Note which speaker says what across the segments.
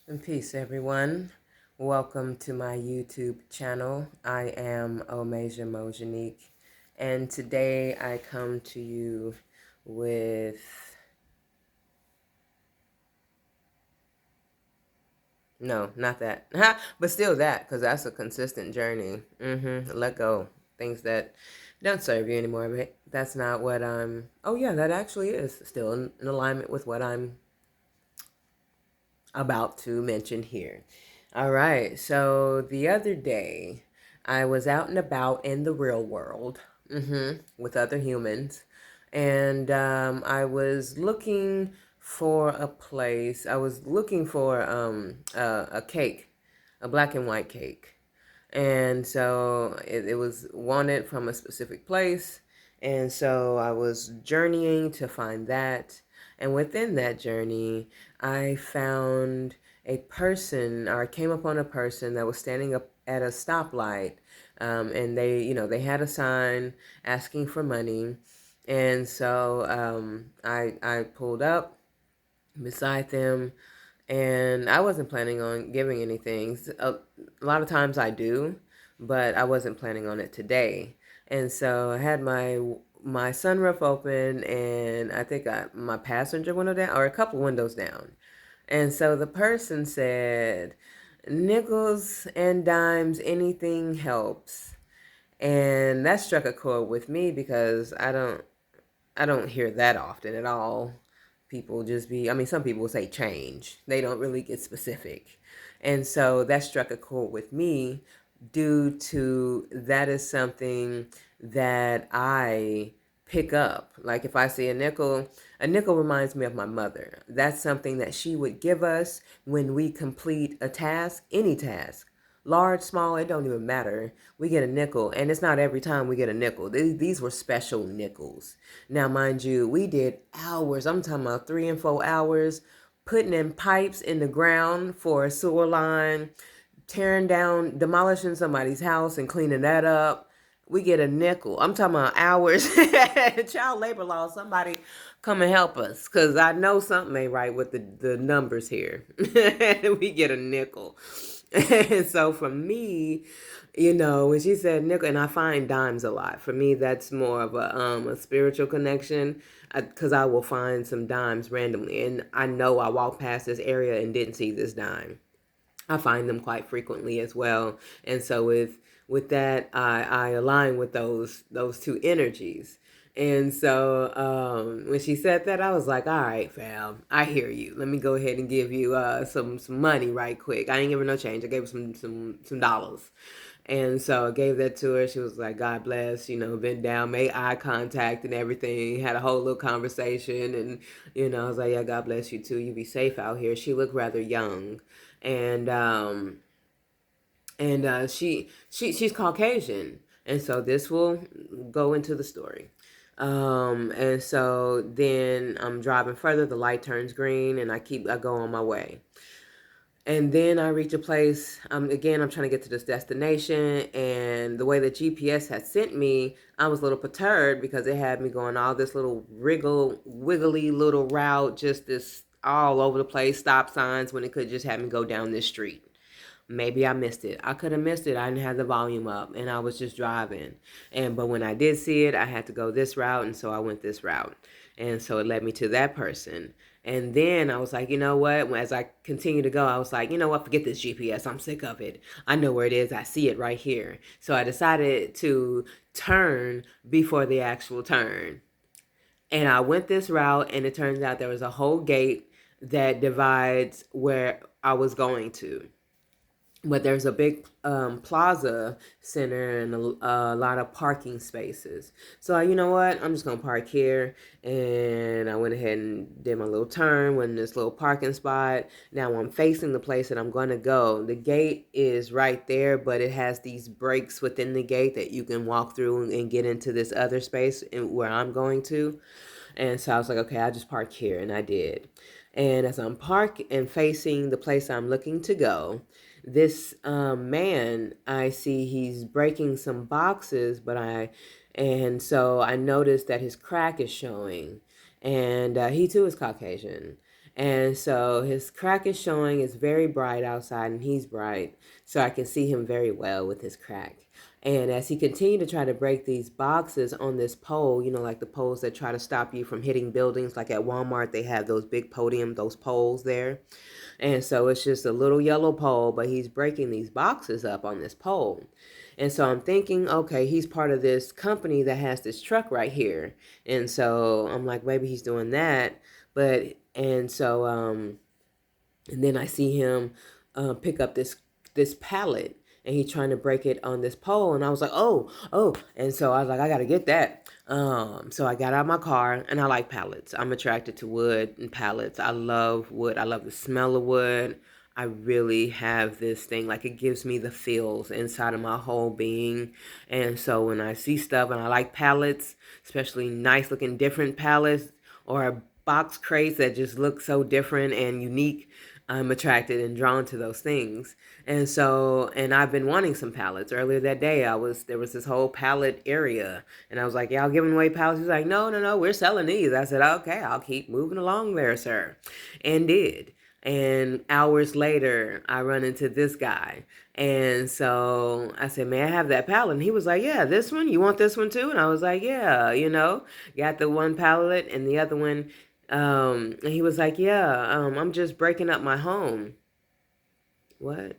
Speaker 1: And peace, everyone. Welcome to my YouTube channel. I am Omeja Mojanique, and today I come to you with no, not that, but still that, because that's a consistent journey. Let go things that don't serve you anymore. But that's not what I'm. Oh yeah, that actually is still in alignment with what I'm about to mention here. All right, so the other day I was out and about in the real world with other humans, and I was looking for a place. I was looking for a cake, a black and white cake. And so it was wanted from a specific place. And so I was journeying to find that. And within that journey, I found a person, or I came upon a person that was standing up at a stoplight. And they had a sign asking for money. And so I pulled up beside them, and I wasn't planning on giving anything. A lot of times I do, but I wasn't planning on it today. And so I had my sunroof open, and I think my passenger window down, or a couple windows down. And so the person said, "Nickels and dimes, anything helps." And that struck a chord with me because I don't hear that often at all. People just be, I mean, some people say change. They don't really get specific. And so that struck a chord with me due to that is something that I pick up. Like if I see a nickel reminds me of my mother. That's something that she would give us when we complete a task, any task. Large, small, it don't even matter. We get a nickel, and it's not every time we get a nickel. These were special nickels. Now, mind you, we did hours. I'm talking about 3 and 4 hours putting in pipes in the ground for a sewer line, tearing down, demolishing somebody's house and cleaning that up. We get a nickel. I'm talking about hours. Child labor law. Somebody come and help us, because I know something ain't right with the numbers here. We get a nickel. And so for me, when she said nickel, and I find dimes a lot. For me, that's more of a spiritual connection, because I will find some dimes randomly, and I know I walked past this area and didn't see this dime. I find them quite frequently as well. And so with that, I align with those two energies. And so when she said that, I was like, all right, fam, I hear you. Let me go ahead and give you some money right quick. I ain't give her no change. I gave her some dollars. And so I gave that to her. She was like, God bless, bent down, made eye contact and everything, had a whole little conversation. And, I was like, yeah, God bless you too. You be safe out here. She looked rather young. And she's Caucasian. And so this will go into the story. And so then I'm driving further, the light turns green, and I go on my way. And then I reach a place, again, I'm trying to get to this destination, and the way the GPS had sent me, I was a little perturbed because it had me going all this little wiggly little route, just this all over the place, stop signs, when it could just have me go down this street. Maybe I missed it. I could have missed it. I didn't have the volume up, and I was just driving. But when I did see it, I had to go this route, and so I went this route. And so it led me to that person. And then I was like, you know what? As I continue to go, I was like, you know what? Forget this GPS. I'm sick of it. I know where it is. I see it right here. So I decided to turn before the actual turn. And I went this route, and it turns out there was a whole gate that divides where I was going to, but there's a big plaza center and a lot of parking spaces. So you know what? I'm just gonna park here, and I went ahead and did my little turn, went in this little parking spot. Now I'm facing the place that I'm gonna go. The gate is right there, but it has these breaks within the gate that you can walk through and get into this other space where I'm going to. And so I was like, okay, I'll just park here, and I did. And as I'm parked and facing the place I'm looking to go, this man, I see he's breaking some boxes, and so I noticed that his crack is showing, and he too is Caucasian. And so his crack is showing. It's very bright outside, and he's bright. So I can see him very well with his crack. And as he continued to try to break these boxes on this pole, like the poles that try to stop you from hitting buildings, like at Walmart, they have those big podium, those poles there. And so it's just a little yellow pole, but he's breaking these boxes up on this pole. And so I'm thinking, okay, he's part of this company that has this truck right here. And so I'm like, maybe he's doing that. And then I see him pick up this pallet, and he's trying to break it on this pole. And I was like, oh. And so I was like, I got to get that. So I got out of my car, and I like pallets. I'm attracted to wood and pallets. I love wood. I love the smell of wood. I really have this thing, like it gives me the feels inside of my whole being. And so when I see stuff, and I like pallets, especially nice looking different pallets, or box crates that just look so different and unique, I'm attracted and drawn to those things. And I've been wanting some pallets. Earlier that day, there was this whole pallet area, and I was like, y'all giving away pallets? He's like, no, we're selling these. I said, okay, I'll keep moving along there, sir. And did. And hours later, I run into this guy. And so I said, may I have that pallet? And he was like, yeah, this one? You want this one too? And I was like, yeah, got the one pallet, and the other one. And he was like, yeah, I'm just breaking up my home. What?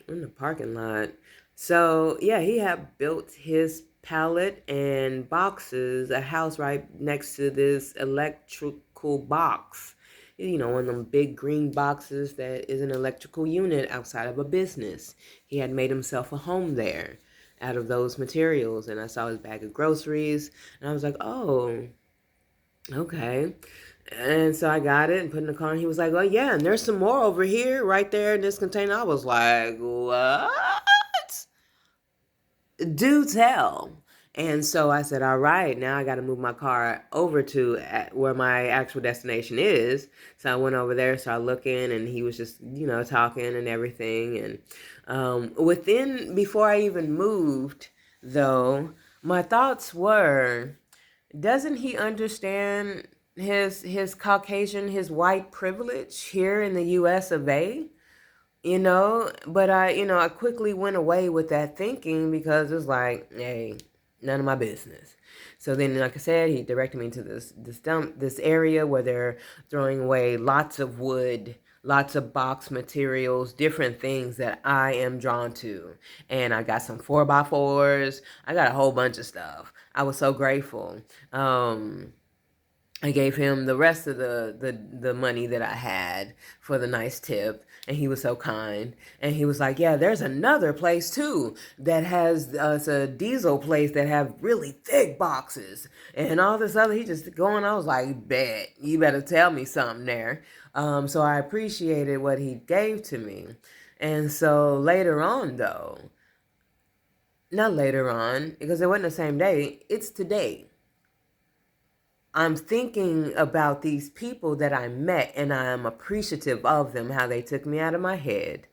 Speaker 1: In the parking lot. So yeah, he had built his pallet and boxes, a house right next to this electrical box. One of them big green boxes that is an electrical unit outside of a business. He had made himself a home there out of those materials. And I saw his bag of groceries, and I was like, oh, okay. And so I got it and put it in the car, and he was like, oh yeah, and there's some more over here right there in this container. I was like, what? Do tell. And so I said, all right, now I got to move my car over to where my actual destination is. So I went over there, started looking, and he was just, talking and everything. And before I even moved, though, my thoughts were, doesn't he understand his Caucasian, his white privilege here in the US of A? But I quickly went away with that thinking, because it's like, hey, none of my business. So then, like I said, he directed me to this area where they're throwing away lots of wood, lots of box materials, different things that I am drawn to. And I got some 4x4s. I got a whole bunch of stuff. I was so grateful. I gave him the rest of the money that I had for the nice tip, and he was so kind. And he was like, yeah, there's another place too that has it's a diesel place that have really thick boxes and all this other. He just going. I was like, bet, you better tell me something there. So I appreciated what he gave to me. And so later on, though, not later on, because it wasn't the same day, it's today. I'm thinking about these people that I met, and I am appreciative of them, how they took me out of my head.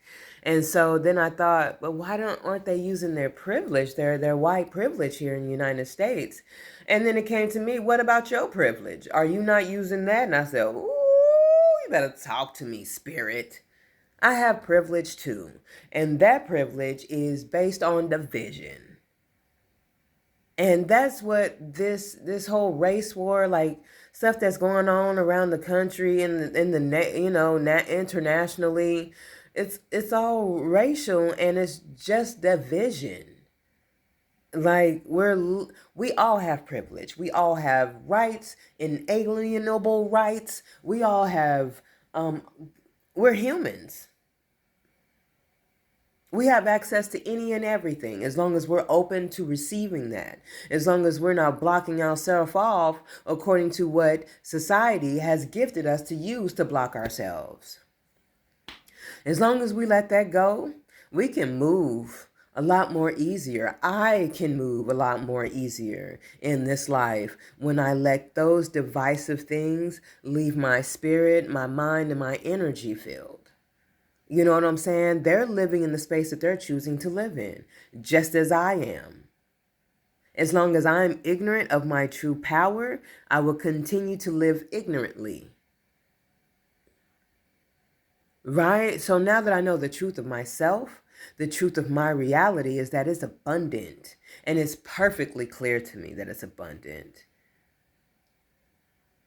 Speaker 1: And so then I thought, but aren't they using their privilege, their white privilege here in the United States? And then it came to me, what about your privilege? Are you not using that? And I said, ooh, you better talk to me, spirit. I have privilege too. And that privilege is based on division. And that's what this whole race war, like stuff that's going on around the country and internationally, it's all racial, and it's just division. Like we all have privilege. We all have rights, inalienable rights. We all have we're humans. We have access to any and everything, as long as we're open to receiving that, as long as we're not blocking ourselves off according to what society has gifted us to use to block ourselves. As long as we let that go, we can move a lot more easier. I can move a lot more easier in this life when I let those divisive things leave my spirit, my mind, and my energy field. You know what I'm saying? They're living in the space that they're choosing to live in, just as I am. As long as I'm ignorant of my true power, I will continue to live ignorantly. Right? So now that I know the truth of myself, the truth of my reality is that it's abundant. And it's perfectly clear to me that it's abundant.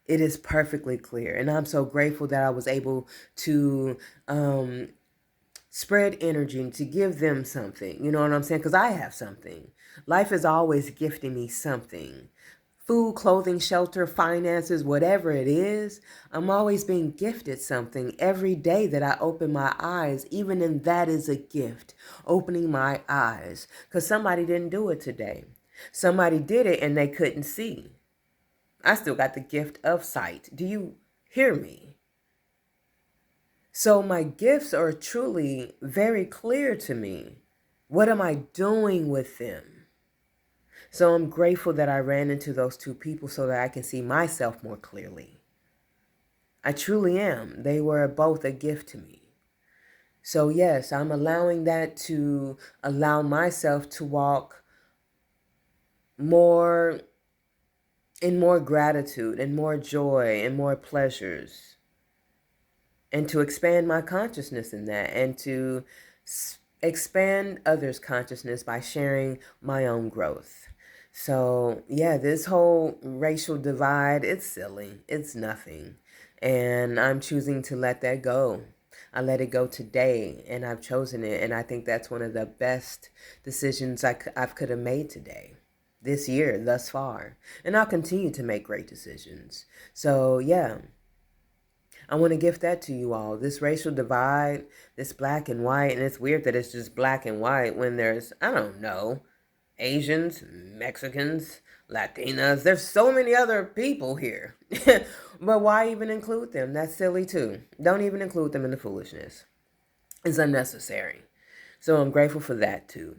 Speaker 1: It is perfectly clear. And I'm so grateful that I was able to spread energy and to give them something. You know what I'm saying? Because I have something. Life is always gifting me something. Food, clothing, shelter, finances, whatever it is, I'm always being gifted something every day that I open my eyes. Even in that is a gift, opening my eyes. Because somebody didn't do it today. Somebody did it and they couldn't see. I still got the gift of sight. Do you hear me? So my gifts are truly very clear to me. What am I doing with them? So I'm grateful that I ran into those two people so that I can see myself more clearly. I truly am. They were both a gift to me. So yes, I'm allowing that to allow myself to walk more in more gratitude and more joy and more pleasures, and to expand my consciousness in that, and to expand others' consciousness by sharing my own growth. So yeah, this whole racial divide, it's silly. It's nothing. And I'm choosing to let that go. I let it go today, and I've chosen it. And I think that's one of the best decisions I could have made today, this year, thus far. And I'll continue to make great decisions. So yeah, I want to gift that to you all. This racial divide, this black and white, and it's weird that it's just black and white when there's, I don't know, Asians, Mexicans, Latinas. There's so many other people here. But why even include them? That's silly too. Don't even include them in the foolishness. It's unnecessary. So I'm grateful for that too.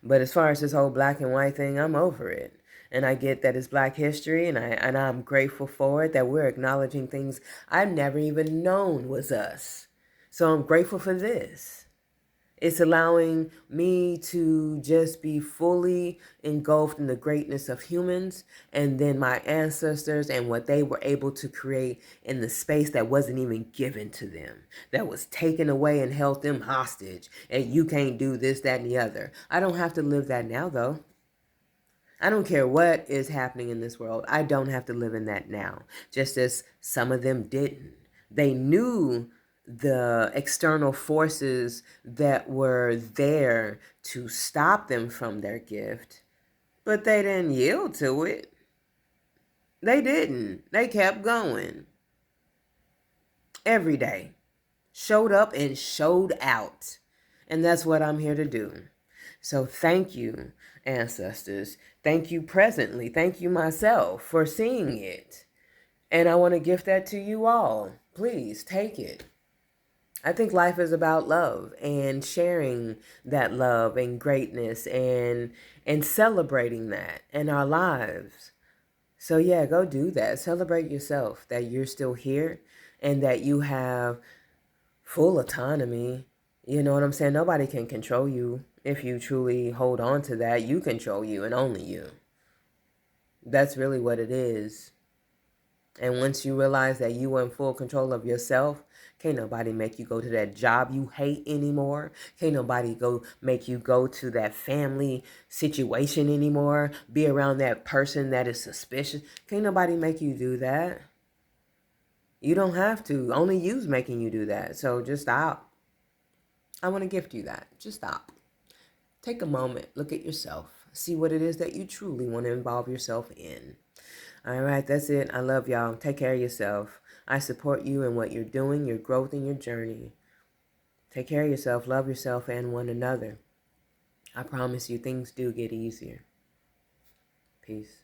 Speaker 1: But as far as this whole black and white thing, I'm over it. And I get that it's Black history, and I'm grateful for it, that we're acknowledging things I've never even known was us. So I'm grateful for this. It's allowing me to just be fully engulfed in the greatness of humans, and then my ancestors and what they were able to create in the space that wasn't even given to them, that was taken away and held them hostage. And you can't do this, that, and the other. I don't have to live that now, though. I don't care what is happening in this world. I don't have to live in that now, just as some of them didn't. They knew the external forces that were there to stop them from their gift, but they didn't yield to it. They didn't. They kept going every day, showed up and showed out. And that's what I'm here to do. So thank you, ancestors. Thank you presently. Thank you myself for seeing it. And I want to gift that to you all. Please take it. I think life is about love and sharing that love and greatness and celebrating that in our lives. So yeah, go do that. Celebrate yourself that you're still here and that you have full autonomy. You know what I'm saying? Nobody can control you. If you truly hold on to that, you control you and only you. That's really what it is. And once you realize that you are in full control of yourself, can't nobody make you go to that job you hate anymore. Can't nobody go make you go to that family situation anymore. Be around that person that is suspicious. Can't nobody make you do that. You don't have to. Only you's making you do that. So just stop. I want to gift you that. Just stop. Take a moment. Look at yourself. See what it is that you truly want to involve yourself in. All right, that's it. I love y'all. Take care of yourself. I support you in what you're doing, your growth, and your journey. Take care of yourself. Love yourself and one another. I promise you, things do get easier. Peace.